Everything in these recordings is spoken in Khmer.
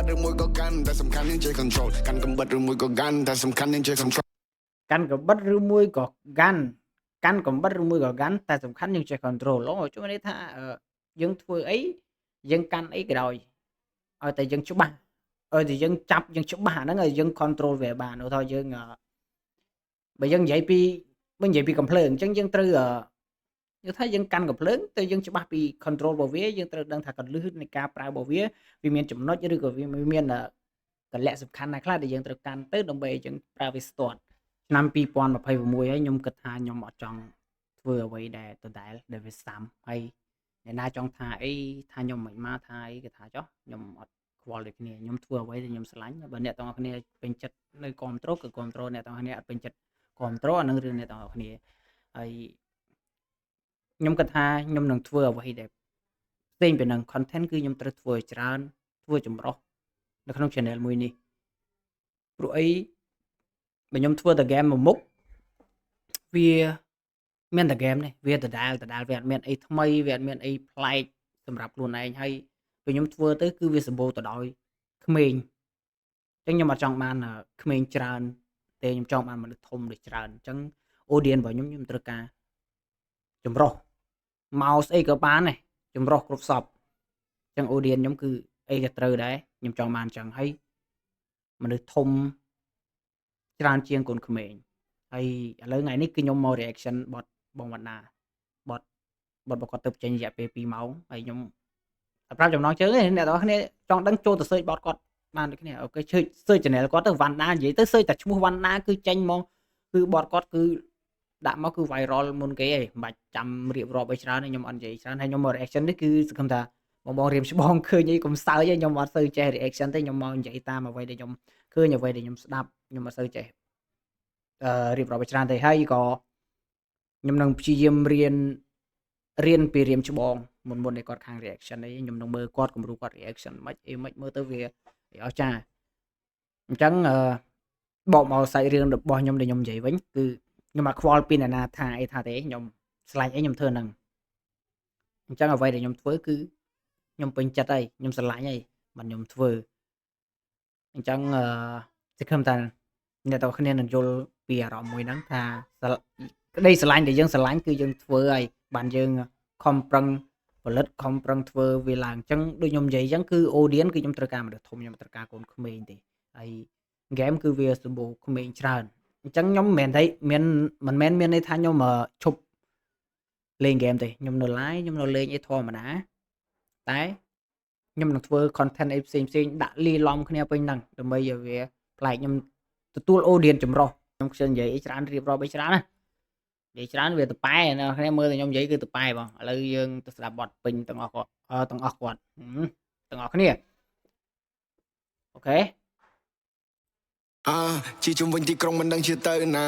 ดหรือมวยก็กันแต่สำคัญยังใจ control กันกำบัดหรือมวยก็กันแต่สำคัญยังใจ control กันกับบัดหรือมวยก็กันกันกับบัดหรือมวยก็กันแต่สำคัญยังใจ control แล้วช่วงนี้ถ้ายังធ្វើអីយើងកាន់អីក៏ដោយឲ្យតែយើងច្បាស់ឲ្យតែយើងចាប់យើងច្បាស់អាហ្នឹងឲ្យយើង control វាបានឧទាហរណ៍យើងបើយើងនិយាយពីកំភ្លើងអញ្ចឹងយើងត្រូវយល់ថាយើងកាន់កំភ្លើងទៅយើងច្បាស់ពី control របស់វាយើងត្រូវដឹងថាកលឹះនៃការប្រើរបស់វាមានចំណុចឬក៏វាមានកលៈសំខាន់ណាខ្លះដែលយើងត្រូវកាន់ទៅដើម្បីយើងប្រើវាស្ទាត់ឆ្នាំ2026ហើយខ្ញុំគិតថាខ្ញុំអត់ចង់ធ្វើអ្វីដែលដដែលដែលវាសាំហើយអ្នកណាចង់ថាអីថាខ្ញុំមិនមកថាអីគេថាចុះខ្ញុំអត់ខ្វល់ដូចគ្នាខ្ញុំធ្វើអ្វីដែលខ្ញុំស្រឡាញ់បើអ្នកទាំងអស់គ្នាពេញចិត្តនៅគ្រប់ត្រូលគឺគ្រប់ត្រូលអ្នកទាំងអស់គ្នាអត់ពេញចិត្តគ្រប់ត្រូលអានឹងរឿងអ្នកទាំងអស់គ្នាហើយខ្ញុំគិតថាខ្ញុំនឹងធ្វើអ្វីដែលផ្សេងពីនឹង content គឺខ្ញុំត្រូវធ្វើឲ្យច្រើនធ្វើចម្រុះនៅក្នុង channel មួយនេះព្រោះអីបើខ្ញុំធ្វើតែ game មួយមុខវាមានតែ game នេះវាដដែលវាអត់មានអីថ្មីវាអត់មានអីប្លែកសម្រាប់ខ្លួនឯងហើយពេលខ្ញុំធ្វើទៅគឺវាសម្បូរទៅដោយក្មេងអញ្ចឹងខ្ញុំអត់ចង់បានក្មេងច្រើនទេខ្ញុំចង់បានមនុស្សធំដូចច្រើនអញ្ចឹង audience របស់ខ្ញុំត្រូវការចម្រុះមកស្អីក៏បានដែរចម្រុះគ្រប់សពអញ្ចឹង audience ខ្ញុំគឺអីក៏ត្រូវដែរខ្ញុំចង់បានអញ្ចឹងហើយមនុស្សធំច្រើនជាងកូនក្មេងហើយឥឡូវថ្ងៃនេះគឺខ្ញុំមក reaction បទបងវណ្ណាបទរបស់គាត់ទៅចេញរយៈពេល2ម៉ោងហើយខ្ញុំប្រាប់ចំណងជើងទេអ្នកនរគ្នាចង់ដឹងចូលទៅ search បទគាត់បានដូចគ្នាអូខេ search channel គាត់ទៅវណ្ណានិយាយទៅ search តែឈ្មោះវណ្ណាគឺចេញមកគឺបទគាត់គឺដាក់មកគឺ viral មុនគេឯងមិនបាច់ចាំរៀបរាប់ឲ្យច្រើនខ្ញុំអត់និយាយច្រើនហើយខ្ញុំមក reaction នេះគឺសង្ឃឹមថាបងរៀមច្បងឃើញអីកុំសើចខ្ញុំអត់សូវចេះ reaction ទេខ្ញុំមកនិយាយតាមអ្វីដែលខ្ញុំឃើញអ្វីដែលខ្ញុំស្ដាប់ខ្ញុំអត់សូវចេះរៀបរាប់ឲ្យច្រើនទេហើយក៏ខ្ញុំនឹងព្យាយាមរៀនពីរៀមច្បងមុនដែលគាត់ខាង reaction អីខ្ញុំនឹងមើលគាត់គំរូគាត់ reaction មិនមើលទៅវាអស្ចារ្យអញ្ចឹងបកមកសាច់រឿងរបស់ខ្ញុំដែលខ្ញុំនិយាយវិញគឺខ្ញុំអត់ខ្វល់ពីអ្នកណាថាអីថាទេខ្ញុំឆ្លាញ់អីខ្ញុំធ្វើហ្នឹងអញ្ចឹងអ្វីដែលខ្ញុំធ្វើគឺខ្ញុំពេញចិត្តហើយខ្ញុំឆ្លាញ់ហើយមិនខ្ញុំធ្វើអញ្ចឹងសង្ឃឹមថាអ្នកទាំងគ្នានឹងយល់ពីអារម្មណ៍មួយហ្នឹងថាក្តីស្រឡាញ់ដែលយើងស្រឡាញ់គឺយើងធ្វើហើយបានយើងខំប្រឹងផលិតខំប្រឹងធ្វើវាឡើងអញ្ចឹងដូចខ្ញុំនិយាយអញ្ចឹងគឺ audience គឺខ្ញុំត្រូវការមនុស្សធំខ្ញុំត្រូវការកូនក្មេងទេហើយ game គឺវាសម្បូរក្មេងច្រើនអញ្ចឹងខ្ញុំមិនមែនមានន័យថាខ្ញុំឈប់លេង game ទេខ្ញុំនៅ live ខ្ញុំនៅលេងអីធម្មតាតែខ្ញុំនឹងធ្វើ content អីផ្សេងដាក់លីឡំគ្នាពេញហ្នឹងដើម្បីឲ្យវាប្លែកខ្ញុំទទួល audience ចម្រុះខ្ញុំខ្ជិលនិយាយអីច្រើនរៀបរាប់អីច្រើនណានិយាយច្រើនវាទៅប៉ែអ្នកគ្នាមើលតែខ្ញុំនិយាយគឺទៅប៉ែបងឥឡូវយើងទៅស្ដាប់បទពេញទាំងអស់គាត់ទាំងអស់គ្នាអូខេជីជុំវិញទីក្រុងមិនដឹងជាទៅណា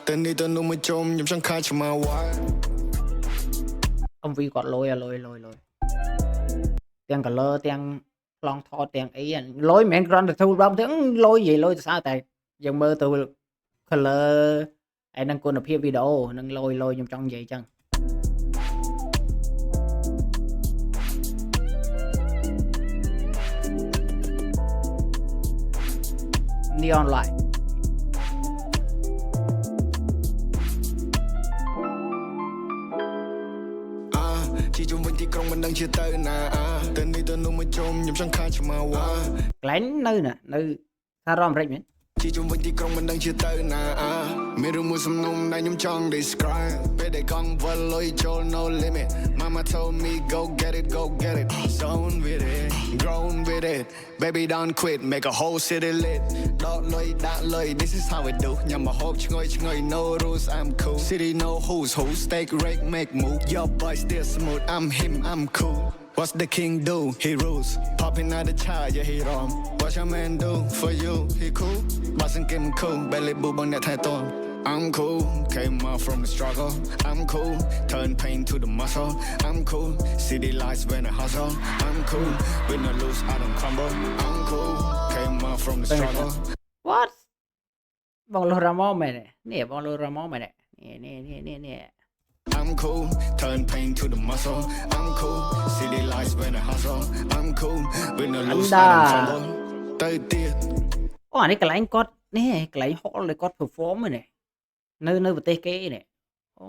ទៅនេះទៅនោះមកជុំខ្ញុំចង់ខាឆ្មាវ៉ា MV គាត់លយទាំង color ទាំងប្លង់ថតទាំងអីលយមិនមែនគ្រាន់តែទូលបងទាំងលយនិយាយលយទៅសើតែយើងមើលទៅ color ហើយនឹងគុណភាពវីដេអូនឹងលយខ្ញុំចង់និយាយចឹងNeon Light ជីជុំវិញទីក្រុងមិនដឹងជាទៅណាទៅនេះទៅនោះមកជុំខ្ញុំចង់ខាឆ្មាវ៉ា កន្លែងនៅថារមរិចមែនជីជុំវិញទីក្រុងមិនដឹងជាទៅណាមានរឿងមួយសំណុំដែលខ្ញុំចង់ describe ពេលដែលកង់វិលលុយចូល no limit mama told me go get it zone with it grown with it baby don't quit make a whole city lit ដកលុយដាក់លុយ this is how we do ញ៉ាំមកហូបឈ្ងុយ no rules I'm cool city no who's who steak rake make move your boy still smooth I'm him I'm cool What's the king do? He rules. Popping out the child, yeah, he wrong. What your man do for you? He cool. Bossing him cool. Belly boob on that tattoo. I'm cool. Came out from the struggle. I'm cool. Turn pain to the muscle. I'm cool. City lights when I hustle. I'm cool. Win or lose, I don't crumble. I'm cool. Came out from the struggle. What? បងលុះរ៉ាម៉មែននេះបងលុះរ៉ាម៉មែននេះ I'm cool, turn pain to the muscle. I'm cool, city lights when I hustle. I'm cool, with no lose, I don't fumble. tới tiệt អូអានេះកន្លែងគាត់នេះកន្លែង hall ដែលគាត់ perform ហ្នឹងនេះនៅប្រទេសគេនេះអូ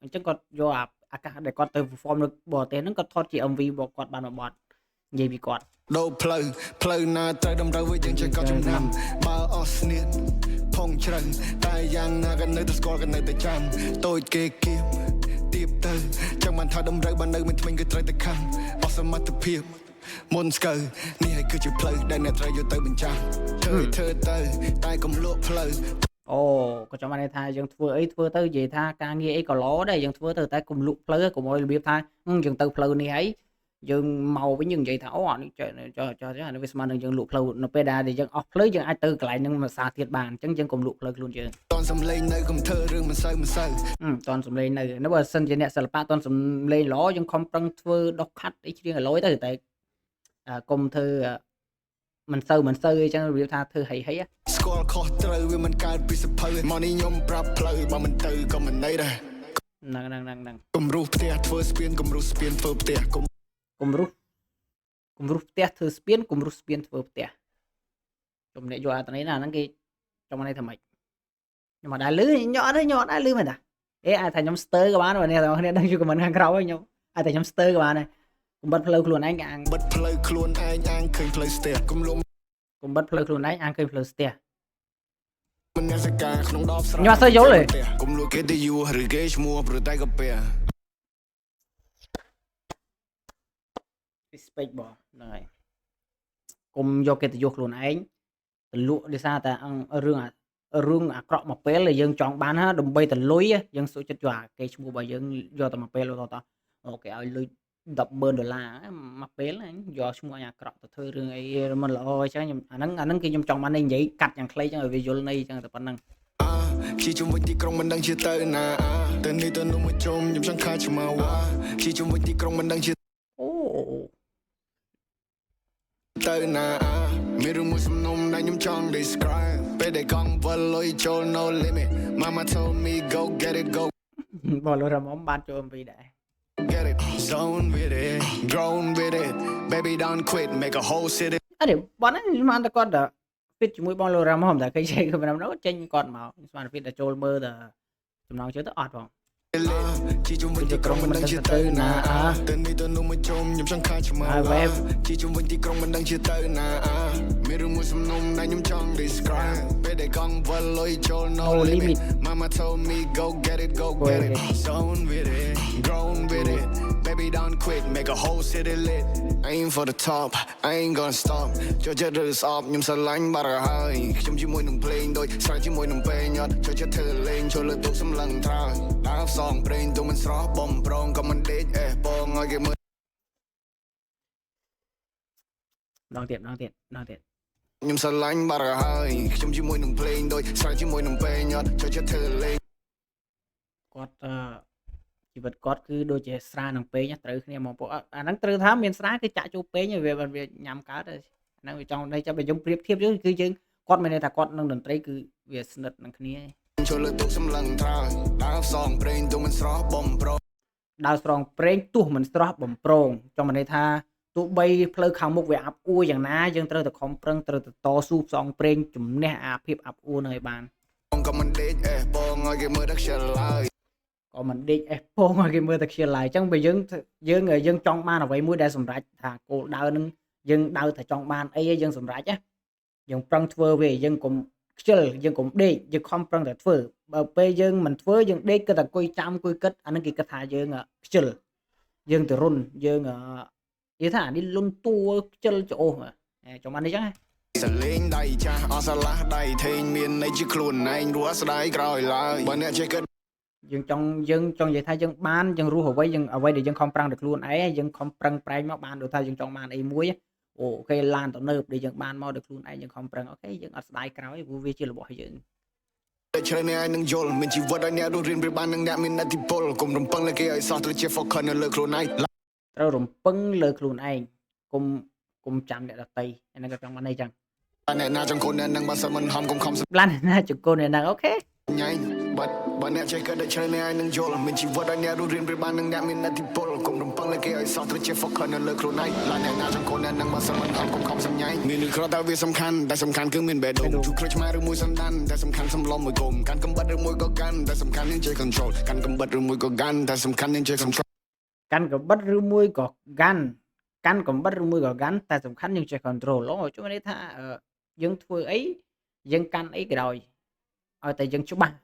អញ្ចឹងគាត់យកអាកាសដែលគាត់ទៅ perform នៅបរទេសហ្នឹងគាត់ថតជា MV របស់គាត់បានមួយបទនិយាយពីគាត់ ដូរផ្លូវណាត្រូវតម្រូវយើងចេះក៏ចំណាំបើអស់ស្នៀតផងជ្រៅតែយ៉ាងណាក៏នៅតែស្គាល់ក៏នៅតែចាំតូចគេគៀបទៀបទៅចឹងបានថាតម្រូវបាននៅមិនថ្មិញគឺត្រូវតែខំអស់សមត្ថភាពមុនស្កើនេះហើយគឺជាផ្លូវដែលអ្នកត្រូវយកទៅបញ្ចាំធ្វើទៅតែកុំលក់ផ្លូវអូក៏ចាំបានន័យថាយើងធ្វើអីធ្វើទៅនិយាយថាការងារអីក៏ល្អដែរយើងធ្វើទៅតែកុំលក់ផ្លូវកុំឲ្យរបៀបថាយើងទៅផ្លូវនេះហើយយើងមកវិញយើងនិយាយថាអូអានេះចុះអានេះវាស្មើនឹងយើងលក់ផ្លូវនៅពេលដែលយើងអស់ផ្លូវយើងអាចទៅកន្លែងហ្នឹងមួយសាទៀតបានអញ្ចឹងយើងកុំលក់ផ្លូវខ្លួនយើងតនសំលេងនៅកុំធ្វើរឿងមិនសូវតនសំលេងនៅបើសិនជាអ្នកសិល្បៈតនសំលេងល្អយើងខំប្រឹងធ្វើដុសខាត់អីច្រៀងឲ្យលយទៅតែកុំធ្វើមិនសូវអញ្ចឹងរបៀបថាធ្វើហីស្គាល់ខុសត្រូវវាមិនកើតពីសភៅមកនេះខ្ញុំប្រាប់ផ្លូវបើមិនទៅក៏មិនន័យដែរហ្នឹងគំរូផ្ទះធ្វើស្ពានគំរូស្ពានធ្វើផ្ទះគំរូផ្ទះធ្វើស្ពានគំរូស្ពានធ្វើផ្ទះជំនាញយកអាតនេះណាហ្នឹងគេចង់ន័យថាម៉េចខ្ញុំអត់ដែរលឺញ៉អត់ដែរលឺមែនតាអាចថាខ្ញុំស្ទើក៏បានអ្នកទាំងគ្នាដឹងជួយខមមិនខាងក្រោយខ្ញុំអាចតែខ្ញុំស្ទើក៏បានដែរកុំបិទផ្លូវខ្លួនឯងអាងបិទផ្លូវខ្លួនឯងអាងឃើញផ្លូវស្ទះកុំបិទផ្លូវខ្លួនឯងអាងឃើញផ្លូវស្ទះមិនអ្នកសការក្នុងដបស្រែខ្ញុំអត់សូវយល់ទេកុំលួចគេទៅយូរឬគេឈ្មោះប្រតែក៏ពេល respect បងហ្នឹងហើយកុំយកកិត្តិយសខ្លួនឯងទៅលក់ដោយសារតែរឿងអាក្រក់មួយពេលដែលយើងចង់បានដើម្បីទៅលុយយើងសុខចិត្តយកគេឈ្មោះរបស់យើងយកទៅមួយពេលទៅអូគេឲ្យលុយ$10,000មួយពេលយកឈ្មោះអាក្រក់ទៅធ្វើរឿងអីមិនល្អអញ្ចឹងខ្ញុំអាហ្នឹងគឺខ្ញុំចង់បាននិយាយកាត់យ៉ាងខ្លីអញ្ចឹងឲ្យវាយល់ន័យអញ្ចឹងតែប៉ុណ្្នឹងជីជុំវិញទីក្រុងមិនដឹងជាទៅណាទៅនេះទៅនោះមកជុំខ្ញុំចង់ខាឆ្មៅជីជុំវិញទីក្រុងមិនដឹងជាអូទៅណាមានរឿងមួយសំណុំដែលខ្ញុំចង់ describe ពេលដែលកង់វិលលុយចូល no limit mama told me go get it go បងលរមបានចូលអំពីដែរ get it zone with it grown with it baby don't quit make a whole city អត់ទេបងហ្នឹងស្មានតែគាត់fit ជាមួយបងលរមតែគេចេញគាត់នោះចេញគាត់មកស្មាន fit តែចូលមើលតែចំណងជើងទៅអត់បងជីជុំវិញទីក្រុងមិនដឹងជាទៅណាទៅនេះទៅនោះមកជុំខ្ញុំចង់ខាឆ្មាជីជុំវិញទីក្រុងមិនដឹងជាទៅណាមានរឿងមួយសំណុំដែលខ្ញុំចង់ describe ពេលដែលកង់វិលលុយចូល no limit mama told me go get it zone with it grown with it baby don't quit make a whole city lit aim for the top I ain't gonna stop ចូលចិត្តឬស្អប់ខ្ញុំស្រឡាញ់បាត់ហើយខ្ញុំជាមួយនឹងភ្លេងដូចស្រែជាមួយនឹងពេញអត់ចូលចិត្តធ្វើលេងចូលលើទូសម្លឹងត្រើយដើរផ្សងប្រេងទូមិនស្រស់បំប្រងក៏មិនដេកបងឲ្យគេមើលដងទៀតខ្ញុំស្រឡាញ់បាត់ហើយខ្ញុំជាមួយនឹងភ្លេងដូចស្រែជាមួយនឹងពេញអត់ចូលចិត្តធ្វើលេងគាត់ជីវិតគាត់គឺដូចជាស្រានឹងពេញត្រូវគ្នាមកពួកអាហ្នឹងត្រូវថាមានស្រាគឺចាក់ចូលពេញវាញ៉ាំកើតហ្នឹងវាចង់ន័យចាំបើយើងប្រៀបធៀបគឺយើងគាត់មានន័យថាគាត់នឹងតន្ត្រីគឺវាស្និទ្ធនឹងគ្នាចូលលើទូសម្លឹងត្រើយដើរផ្សងប្រេងទូមិនស្រស់បំប្រងដើរស្រងប្រេងទោះមិនស្រស់បំប្រងចង់មានន័យថាទោះបីផ្លូវខាងមុខវាអាប់អួរយ៉ាងណាយើងត្រូវតែខំប្រឹងត្រូវតែតស៊ូផ្សងប្រេងជំនះអាភាពអាប់អួរនឹងឲ្យបានក៏មិនដេកបងឲ្យគេមើលតែខ្ជិលឡើយក៏មិនដេកពងឲ្យគេមើលតែខ្ជិលឡើយអញ្ចឹងបើយើងចង់បានអ្វីមួយដែលសម្រេចថាគោលដៅនឹងយើងដើរតែចង់បានអីយើងសម្រេចយើងប្រឹងធ្វើវាយើងកុំខ្ជិលយើងកុំដេកយើងខំប្រឹងតែធ្វើបើពេលយើងមិនធ្វើយើងដេកគិតតែអង្គុយចាំអង្គុយគិតអានឹងគេគិតថាយើងខ្ជិលយើងទៅរុនយើងនិយាយថាអានេះលុនតួខ្ជិលច្អូសចង់បានអីចឹងសលេងដៃចាស់អស់ស្រឡះដៃថេងមានន័យជាខ្លួនឯងរស់ស្ដាយក្រោយឡើយបើអ្នកចេះគិតយើងចង់និយាយថាយើងបានយើងរស់អ្វីដែលយើងខំប្រឹងតែខ្លួនឯងយើងខំប្រឹងប្រែងមកបានដូចថាយើងចង់បានអីមួយអូខេឡានទៅនៅដែលយើងបានមកដោយខ្លួនឯងយើងខំប្រឹងអូខេយើងអត់ស្ដាយក្រោយព្រោះវាជារបស់យើងតែឆ្លើយនេះឯងនឹងយល់មានជីវិតឲ្យអ្នករស់រៀនប្រៀបបាននឹងអ្នកមានឥទ្ធិពលកុំរំពឹងលើគេឲ្យសោះត្រូវជា focus នៅលើខ្លួនឯងត្រូវរំពឹងលើខ្លួនឯងកុំចាំអ្នកដទៃហ្នឹងក៏ចង់បានអីចឹងអ្នកណាចង់កូនអ្នកនឹងបើសិនមិនហំកុំខំឡានណាចង្គោអ្នកហ្នឹងអូខេញ៉ៃបើអ្នកចេះក៏តែឆ្លើយនេះឯងនឹងយល់មានជីវិតឲ្យអ្នករស់រៀនប្រៀបបាននឹងអ្នកមានឥទ្ធិពលកុំរំពឹងលើ គេឲ្យសោះត្រូវជា focus នៅលើខ្លួនឯងឡានអ្នកណាចង់កូនអ្នកនឹងមកសមិនខំខំសម្ញៃនេះនឹងគ្រាន់តែវាសំខាន់តែសំខាន់គឺមានបេះដូងជួគ្រួឆ្មាឬមួយសំដានតែសំខាន់សំឡុំមួយកុំកាន់កំបិតឬមួយក៏កាន់តែសំខាន់នឹងជា control កាន់កំបិតឬមួយក៏កាន់តែសំខាន់នឹងជា control កាន់កំបិតឬមួយក៏កាន់កាន់កំបិតឬមួយក៏កាន់តែសំខាន់យើងចេះ control ជួយន័យថាយើងធ្វើអីយើងកាន់អីក៏ដោយឲ្យតែយើងច្បាស់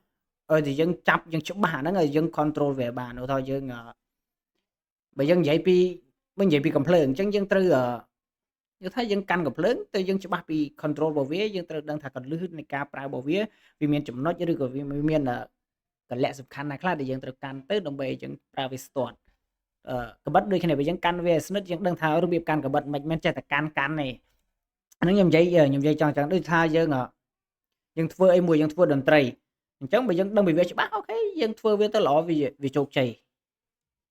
ឲ្យតែយើងចាប់យើងច្បាស់អាហ្នឹងឲ្យយើង control វាបានឧទាហរណ៍យើងបើយើងនិយាយពីកំភ្លើងអញ្ចឹងយើងត្រូវយល់ថាយើងកាន់កំភ្លើងទៅយើងច្បាស់ពី control របស់វាយើងត្រូវដឹងថាកលឹះនៃការប្រើរបស់វាមានចំណុចឬក៏វាមានកលៈសំខាន់ណាខ្លះដែលយើងត្រូវកាន់ទៅដើម្បីយើងប្រើវាស្ទាត់កបិតដូចគ្នាបើយើងកាន់វាស្និទ្ធយើងដឹងថារបៀបកាន់កបិតមិនមែនចេះតែកាន់ទេអាហ្នឹងខ្ញុំនិយាយចង់ដូចថាយើងធ្វើអីមួយយើងធ្វើតន្ត្រីអញ្ចឹងបើយើងដឹងពីវាច្បាស់អូខេយើងធ្វើវាទៅល្អវាជោគជ័យ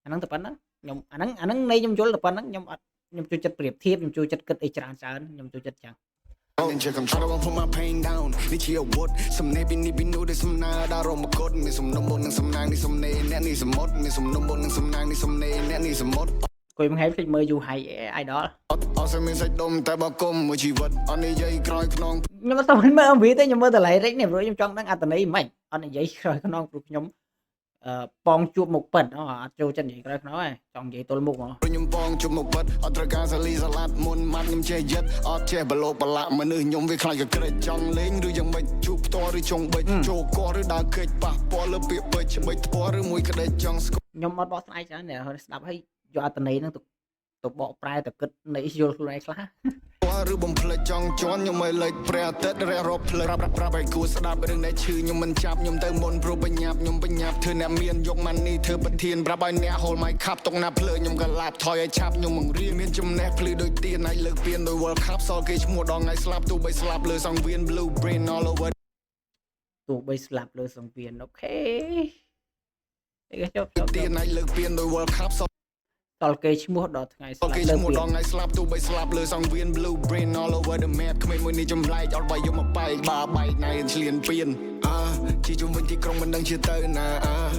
អាហ្នឹងតែប៉ុណ្ណឹងខ្ញុំអាហ្នឹងនៃខ្ញុំយល់តែប៉ុណ្ណឹងខ្ញុំចូលចិត្តប្រៀបធៀបខ្ញុំចូលចិត្តគិតអីច្រើនខ្ញុំចូលចិត្តចឹង Ninja control I won't put my pain down នេះជាអាវុធសំណេរពីនេះពីនោះដែលសំណាដល់រមកុដមានសំណុំមុននឹងសំណាងនេះសំណេរអ្នកនេះសមុទ្រមានសំណុំមុននឹងសំណាងនេះសំណេរអ្នកនេះសមុទ្រគួយមួយថ្ងៃភ្លេចមើលយូហៃ idol អត់មានសាច់ដុំតែបើគុំមួយជីវិតអត់និយាយក្រោយខ្នងខ្ញុំអត់ទៅមើល MV ទេខ្ញុំមើលតែ lyric នេះព្រោះខ្ញុំចង់ដឹងអត្ថន័យមិនអត់និយាយក្រោយខ្នងព្រោះខ្ញុំប៉ងជួបមុខប៉ិតអត់ចូលចិត្តនិយាយក្រោយខ្នងទេចង់និយាយទល់មុខហ្មងខ្ញុំប៉ងជួបមុខប៉ិតអត់ត្រូវការសាលីសាឡាត់មុនម៉ាត់ខ្ញុំចេះយិតអត់ចេះបលោកបលាក់មនុស្សខ្ញុំវាខ្លាចកក្រិចចង់លេងឬយ៉ាងម៉េចជួបផ្ទាល់ឬចង់បិចចូលកោះឬដើរកិច្ចប៉ះពាល់លើពាក្យពេចច្បិចធ្ពស់ឬមួយក្តិចចង់ស្គខ្ញុំអត់បកស្រាយច្រើនតែស្ដាប់ឲ្យយកអត្ថន័យហ្នឹងទៅបកប្រែទៅគិតនៃយល់ខ្លួនឯងខ្លះឬបំភ្លេចចង់ជន់ខ្ញុំឲ្យលេចព្រះអាទិត្យរះរកភ្លើប្រាប់ឲ្យគួរស្ដាប់រឿងដែលឈឺខ្ញុំមិនចាប់ខ្ញុំទៅមុនព្រោះបញ្ញាប់ខ្ញុំបញ្ញាប់ធ្វើអ្នកមានយកម៉ានីធ្វើប្រធានប្រាប់ឲ្យអ្នកហូលម៉ៃខាប់តុកណាភ្លើខ្ញុំក៏ឡាប់ថយឲ្យឆាប់ខ្ញុំបង្រៀនមានចំណេះភ្លឺដូចទៀនឲ្យលើកពៀនដោយ World Cup សល់គេឈ្មោះដល់ថ្ងៃស្លាប់ទោះបីស្លាប់លើសង្វៀន Blue Brain all over ទោះបីស្លាប់លើសង្វៀនអូខេគេចប់ទៀនឲ្យលើកពៀនដោយ World Cupតលគេឈ្មោះដល់ថ្ងៃស្លាប់លើពីដល់ថ្ងៃស្លាប់ទោះបីស្លាប់លើសង្វៀន Blue Brain all over the map ក្មេងមួយនេះចម្លែកអត់បាយយកមកបែកបាបែកណៃឆ្លៀនពៀនជីជុំវិញទីក្រុងមិនដឹងជាទៅណា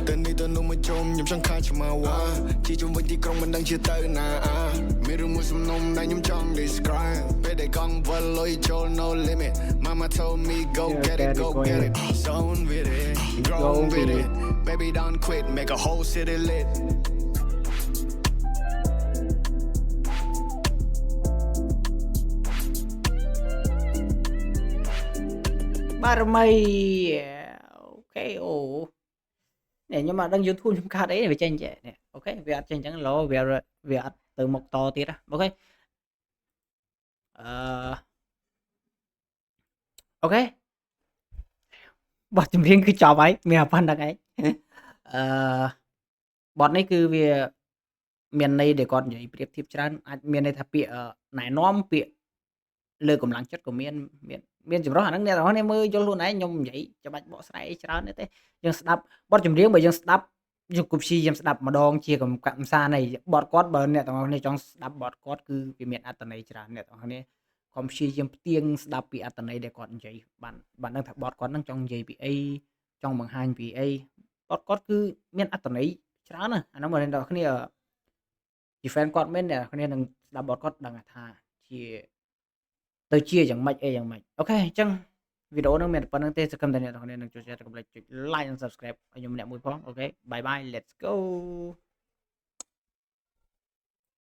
ទៅនេះទៅនោះមកជុំខ្ញុំចង់ខាឆ្មៅជីជុំវិញទីក្រុងមិនដឹងជាទៅណាមានរឿងមួយសំណុំដែលខ្ញុំចង់ describe ពេលដែលកង់វល់លុយចូល no limit mama told me go get it zone with it grow with it baby don't quit make a whole city litបារមីអូខេអូនេះខ្ញុំអត់ដឹង YouTube ខ្ញុំខាត់អីវាចេញចេះនេះអូខេវាអត់ចេញអញ្ចឹងឡវាអត់ទៅមុខតទៀតអូខេអូខេបទចម្រៀងគឺចប់ហើយមានប៉ុណ្្នឹងឯងបទនេះគឺវាមានន័យដែលគាត់និយាយប្រៀបធៀបច្រើនអាចមានន័យថាពាក្យណែនាំពាក្យលើកម្លាំងចិត្តក៏មានចម្រោះអាហ្នឹងអ្នកទាំងអស់គ្នាមើលយល់ខ្លួនឯងខ្ញុំនិយាយច្បាច់បកស្រាយច្រើនទេយើងស្ដាប់បទចម្រៀងបើយើងស្ដាប់យើងគប់ព្យាយាមស្ដាប់ម្ដងជាកំសាន្តនៃបទគាត់បើអ្នកទាំងអស់គ្នាចង់ស្ដាប់បទគាត់គឺវាមានអត្ថន័យច្រើនអ្នកទាំងអស់គ្នាកុំព្យាយាមផ្ទៀងស្ដាប់ពីអត្ថន័យដែលគាត់និយាយបានដឹងថាបទគាត់ហ្នឹងចង់និយាយពីអីចង់បង្ហាញពីអីបទគាត់គឺមានអត្ថន័យច្រើនណាស់អាហ្នឹងបើអ្នកទាំងអស់គ្នាជា fan គាត់មែនអ្នកគ្នានឹងស្ដាប់បទគាត់ដឹងថាជាទៅជាយ៉ាងម៉េចអីយ៉ាងម៉េចអូខេអញ្ចឹងវីដេអូហ្នឹងមានប៉ុណ្្នឹងទេសង្ឃឹមថាអ្នកនរគ្នានឹងចូលចិត្តកុំភ្លេចចុច like និង subscribe ឲ្យខ្ញុំម្នាក់មួយផងអូខេ bye bye let's go